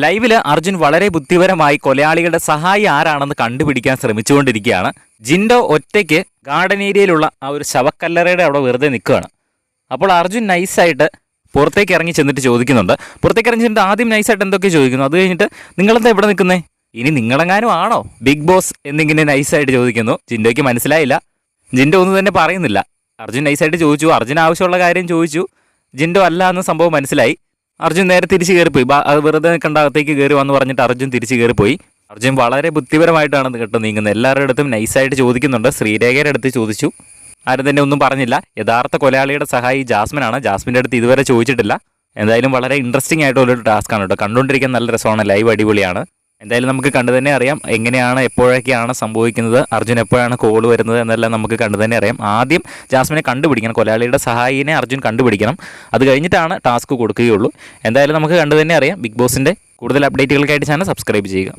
ലൈവില് അർജുൻ വളരെ ബുദ്ധിപരമായി കൊലയാളികളുടെ സഹായി ആരാണെന്ന് കണ്ടുപിടിക്കാൻ ശ്രമിച്ചുകൊണ്ടിരിക്കുകയാണ്. ജിൻഡോ ഒറ്റയ്ക്ക് ഗാർഡൻ ഏരിയയിലുള്ള ആ ഒരു ശവക്കല്ലറയുടെ അവിടെ വെറുതെ നിൽക്കുകയാണ്. അപ്പോൾ അർജുൻ നൈസായിട്ട് പുറത്തേക്ക് ഇറങ്ങി ചെന്നിട്ട് ചോദിക്കുന്നുണ്ട്. പുറത്തേക്ക് ഇറങ്ങി ചെന്നിട്ട് ആദ്യം നൈസായിട്ട് എന്തൊക്കെ ചോദിക്കുന്നു. അത് കഴിഞ്ഞിട്ട് നിങ്ങളെന്താ ഇവിടെ നിൽക്കുന്നേ, ഇനി നിങ്ങളെങ്ങാനും ആണോ ബിഗ് ബോസ് എന്നിങ്ങനെ നൈസായിട്ട് ചോദിക്കുന്നു. ജിൻഡോയ്ക്ക് മനസ്സിലായില്ല. ജിൻഡോ ഒന്നും തന്നെ പറയുന്നില്ല. അർജുൻ നൈസായിട്ട് ചോദിച്ചു, അർജുൻ ആവശ്യമുള്ള കാര്യം ചോദിച്ചു. ജിൻഡോ അല്ല എന്ന് സംഭവം മനസ്സിലായി. അർജുൻ നേരെ തിരിച്ച് കയറിപ്പോയി. അത് വെറുതെ നിൽക്കേണ്ട, അകത്തേക്ക് കയറി വന്ന് പറഞ്ഞിട്ട് അർജുൻ തിരിച്ച് കയറിപ്പോയി. അർജുൻ വളരെ ബുദ്ധിപരമായിട്ടാണ് കേട്ടോ നീങ്ങുന്നത്. എല്ലാവരുടെ അടുത്തും നൈസായിട്ട് ചോദിക്കുന്നുണ്ട്. ശ്രീരേഖയുടെ അടുത്ത് ചോദിച്ചു, ആരും തന്നെ ഒന്നും പറഞ്ഞില്ല. യഥാർത്ഥ കൊലയാളിയുടെ സഹായി ജാസ്മിനാണ്. ജാസ്മിൻ്റെ അടുത്ത് ഇതുവരെ ചോദിച്ചിട്ടില്ല. എന്തായാലും വളരെ ഇൻട്രസ്റ്റിംഗ് ആയിട്ടുള്ളൊരു ടാസ്ക്കാണ് കേട്ടോ. കണ്ടുകൊണ്ടിരിക്കാൻ നല്ല രസമാണ്. ലൈവ് അടിപൊളിയാണ്. എന്തായാലും നമുക്ക് കണ്ടു തന്നെ അറിയാം എങ്ങനെയാണ് എപ്പോഴൊക്കെയാണ് സംഭവിക്കുന്നത്, അർജുൻ എപ്പോഴാണ് കോൾ വരുന്നത് എന്നെല്ലാം നമുക്ക് കണ്ടു തന്നെ അറിയാം. ആദ്യം ജാസ്മിനെ കണ്ടുപിടിക്കണം, കൊലയാളിയുടെ സഹായിനെ അർജുൻ കണ്ടുപിടിക്കണം. അത് കഴിഞ്ഞിട്ടാണ് ടാസ്ക് കൊടുക്കുകയുള്ളൂ. എന്തായാലും നമുക്ക് കണ്ടു തന്നെ അറിയാം. ബിഗ് ബോസിൻ്റെ കൂടുതൽ അപ്ഡേറ്റുകൾക്കായിട്ട് ചാനൽ സബ്സ്ക്രൈബ് ചെയ്യുക.